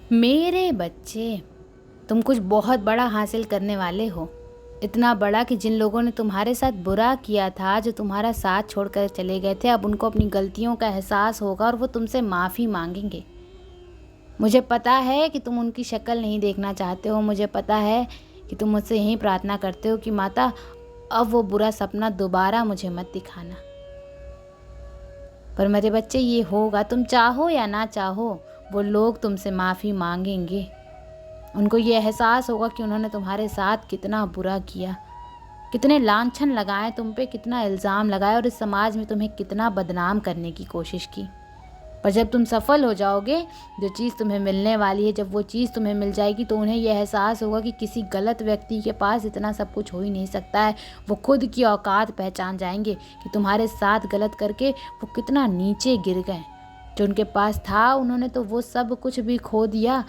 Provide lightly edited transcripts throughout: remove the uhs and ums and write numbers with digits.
मेरे बच्चे, तुम कुछ बहुत बड़ा हासिल करने वाले हो। इतना बड़ा कि जिन लोगों ने तुम्हारे साथ बुरा किया था, जो तुम्हारा साथ छोड़कर चले गए थे, अब उनको अपनी गलतियों का एहसास होगा और वो तुमसे माफ़ी मांगेंगे। मुझे पता है कि तुम उनकी शक्ल नहीं देखना चाहते हो। मुझे पता है कि तुम मुझसे यही प्रार्थना करते हो कि माता, अब वो बुरा सपना दोबारा मुझे मत दिखाना। पर मेरे बच्चे, ये होगा, तुम चाहो या ना चाहो, वो लोग तुमसे माफ़ी मांगेंगे। उनको ये एहसास होगा कि उन्होंने तुम्हारे साथ कितना बुरा किया, कितने लांछन लगाए तुम पे, कितना इल्ज़ाम लगाया और इस समाज में तुम्हें कितना बदनाम करने की कोशिश की। पर जब तुम सफल हो जाओगे, जो चीज़ तुम्हें मिलने वाली है, जब वो चीज़ तुम्हें मिल जाएगी, तो उन्हें यह एहसास होगा कि किसी गलत व्यक्ति के पास इतना सब कुछ हो ही नहीं सकता है। वो खुद की औकात पहचान जाएंगे कि तुम्हारे साथ गलत करके वो कितना नीचे गिर गए। जो उनके पास था, उन्होंने तो वो सब कुछ भी खो दिया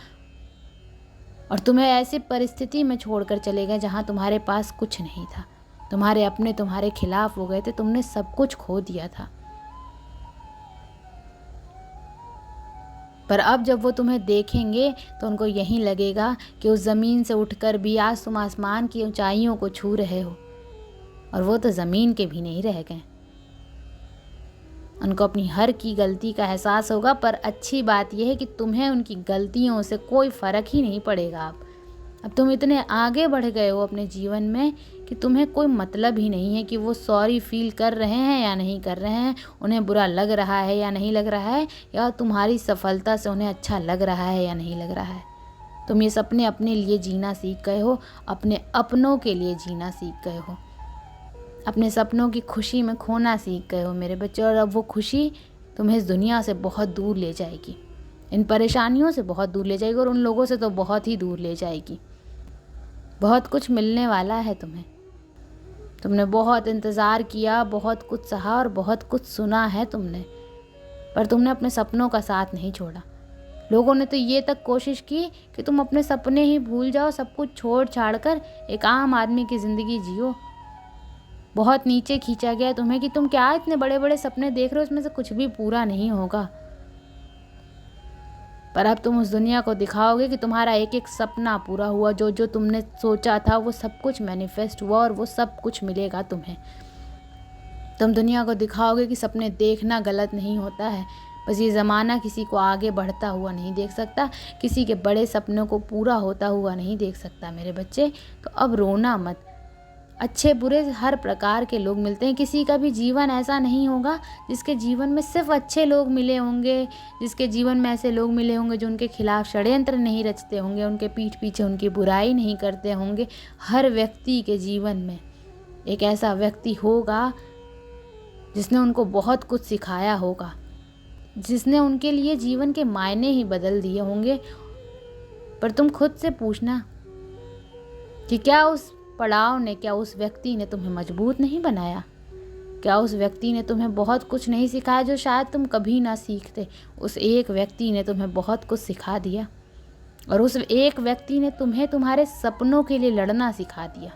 और तुम्हें ऐसी परिस्थिति में छोड़कर चले गए जहाँ तुम्हारे पास कुछ नहीं था। तुम्हारे अपने तुम्हारे खिलाफ हो गए थे, तुमने सब कुछ खो दिया था। पर अब जब वो तुम्हें देखेंगे तो उनको यही लगेगा कि उस ज़मीन से उठकर भी आज तुम आसमान की ऊंचाइयों को छू रहे हो, और वो तो ज़मीन के भी नहीं रह गए। उनको अपनी हर की गलती का एहसास होगा, पर अच्छी बात यह है कि तुम्हें उनकी गलतियों से कोई फ़र्क ही नहीं पड़ेगा। अब तुम इतने आगे बढ़ गए हो अपने जीवन में कि तुम्हें कोई मतलब ही नहीं है कि वो सॉरी फील कर रहे हैं या नहीं कर रहे हैं, उन्हें बुरा लग रहा है या नहीं लग रहा है, या तुम्हारी सफलता से उन्हें अच्छा लग रहा है या नहीं लग रहा है। तुम ये सपने अपने लिए जीना सीख गए हो, अपने अपनों के लिए जीना सीख गए हो, अपने सपनों की खुशी में खोना सीख गए हो मेरे बच्चे। और अब वो खुशी तुम्हें इस दुनिया से बहुत दूर ले जाएगी, इन परेशानियों से बहुत दूर ले जाएगी, और उन लोगों से तो बहुत ही दूर ले जाएगी। बहुत कुछ मिलने वाला है तुम्हें। तुमने बहुत इंतज़ार किया, बहुत कुछ सहा और बहुत कुछ सुना है तुमने, पर तुमने अपने सपनों का साथ नहीं छोड़ा। लोगों ने तो ये तक कोशिश की कि तुम अपने सपने ही भूल जाओ, सब कुछ छोड़ छाड़ कर एक आम आदमी की ज़िंदगी जियो। बहुत नीचे खींचा गया तुम्हें कि तुम क्या इतने बड़े बड़े सपने देख रहे हो, उसमें से कुछ भी पूरा नहीं होगा। पर अब तुम उस दुनिया को दिखाओगे कि तुम्हारा एक एक सपना पूरा हुआ, जो जो तुमने सोचा था वो सब कुछ मैनिफेस्ट हुआ, और वो सब कुछ मिलेगा तुम्हें। तुम दुनिया को दिखाओगे कि सपने देखना गलत नहीं होता है। बस ये ज़माना किसी को आगे बढ़ता हुआ नहीं देख सकता, किसी के बड़े सपनों को पूरा होता हुआ नहीं देख सकता मेरे बच्चे। तो अब रोना मत। अच्छे बुरे हर प्रकार के लोग मिलते हैं। किसी का भी जीवन ऐसा नहीं होगा जिसके जीवन में सिर्फ अच्छे लोग मिले होंगे, जिसके जीवन में ऐसे लोग मिले होंगे जो उनके खिलाफ षड्यंत्र नहीं रचते होंगे, उनके पीठ पीछे उनकी बुराई नहीं करते होंगे। हर व्यक्ति के जीवन में एक ऐसा व्यक्ति होगा जिसने उनको बहुत कुछ सिखाया होगा, जिसने उनके लिए जीवन के मायने ही बदल दिए होंगे। पर तुम खुद से पूछना कि क्या उस पड़ाव ने, क्या उस व्यक्ति ने तुम्हें मजबूत नहीं बनाया? क्या उस व्यक्ति ने तुम्हें बहुत कुछ नहीं सिखाया जो शायद तुम कभी ना सीखते? उस एक व्यक्ति ने तुम्हें बहुत कुछ सिखा दिया, और उस एक व्यक्ति ने तुम्हें तुम्हारे सपनों के लिए लड़ना सिखा दिया।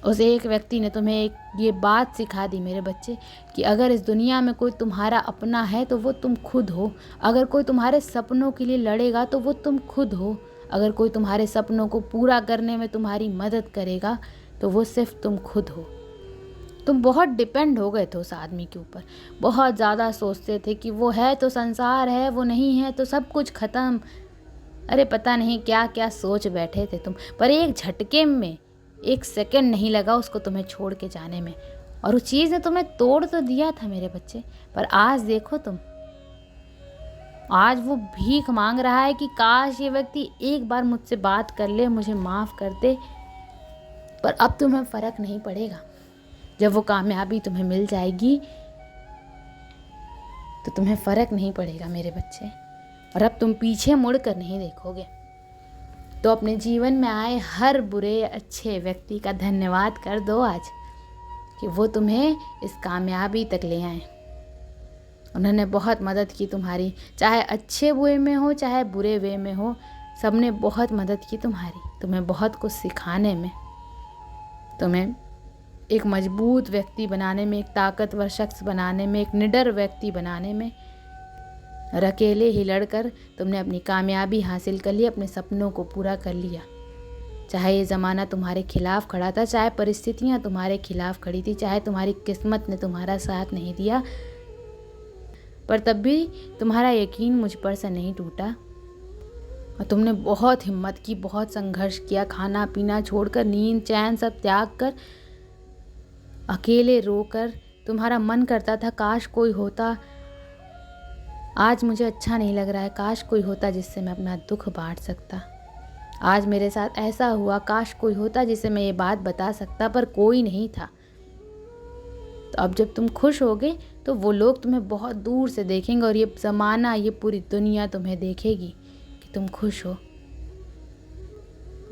उस एक व्यक्ति ने तुम्हें एक ये बात सिखा दी मेरे बच्चे कि अगर इस दुनिया में कोई तुम्हारा अपना है तो वो तुम खुद हो। अगर कोई तुम्हारे सपनों के लिए लड़ेगा तो वो तुम खुद हो। अगर कोई तुम्हारे सपनों को पूरा करने में तुम्हारी मदद करेगा तो वो सिर्फ तुम खुद हो। तुम बहुत डिपेंड हो गए थे उस आदमी के ऊपर, बहुत ज़्यादा सोचते थे कि वो है तो संसार है, वो नहीं है तो सब कुछ ख़त्म। अरे पता नहीं क्या क्या सोच बैठे थे तुम, पर एक झटके में एक सेकंड नहीं लगा उसको तुम्हें छोड़ के जाने में, और उस चीज़ ने तुम्हें तोड़ तो दिया था मेरे बच्चे। पर आज देखो तुम, आज वो भीख मांग रहा है कि काश ये व्यक्ति एक बार मुझसे बात कर ले, मुझे माफ़ कर दे। पर अब तुम्हें फ़र्क नहीं पड़ेगा। जब वो कामयाबी तुम्हें मिल जाएगी तो तुम्हें फ़र्क नहीं पड़ेगा मेरे बच्चे, और अब तुम पीछे मुड़ कर नहीं देखोगे। तो अपने जीवन में आए हर बुरे अच्छे व्यक्ति का धन्यवाद कर दो आज कि वो तुम्हें इस कामयाबी तक ले आए। उन्होंने बहुत मदद की तुम्हारी, चाहे अच्छे वे में हो चाहे बुरे वे में हो, सबने बहुत मदद की तुम्हारी, तुम्हें बहुत कुछ सिखाने में, तुम्हें एक मजबूत व्यक्ति बनाने में, एक ताकतवर शख्स बनाने में, एक निडर व्यक्ति बनाने में। और अकेले ही लड़कर तुमने अपनी कामयाबी हासिल कर ली, अपने सपनों को पूरा कर लिया। चाहे ये ज़माना तुम्हारे खिलाफ खड़ा था, चाहे परिस्थितियाँ तुम्हारे खिलाफ खड़ी थी, चाहे तुम्हारी किस्मत ने तुम्हारा साथ नहीं दिया, पर तब भी तुम्हारा यकीन मुझ पर से नहीं टूटा और तुमने बहुत हिम्मत की, बहुत संघर्ष किया, खाना पीना छोड़कर, नींद चैन सब त्याग कर, अकेले रोकर। तुम्हारा मन करता था काश कोई होता, आज मुझे अच्छा नहीं लग रहा है, काश कोई होता जिससे मैं अपना दुख बांट सकता। आज मेरे साथ ऐसा हुआ, काश कोई होता जिसे मैं ये बात बता सकता, पर कोई नहीं था। तो अब जब तुम खुश होगे तो वो लोग तुम्हें बहुत दूर से देखेंगे और ये ज़माना, ये पूरी दुनिया तुम्हें देखेगी कि तुम खुश हो।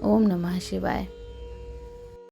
ओम नमः शिवाय।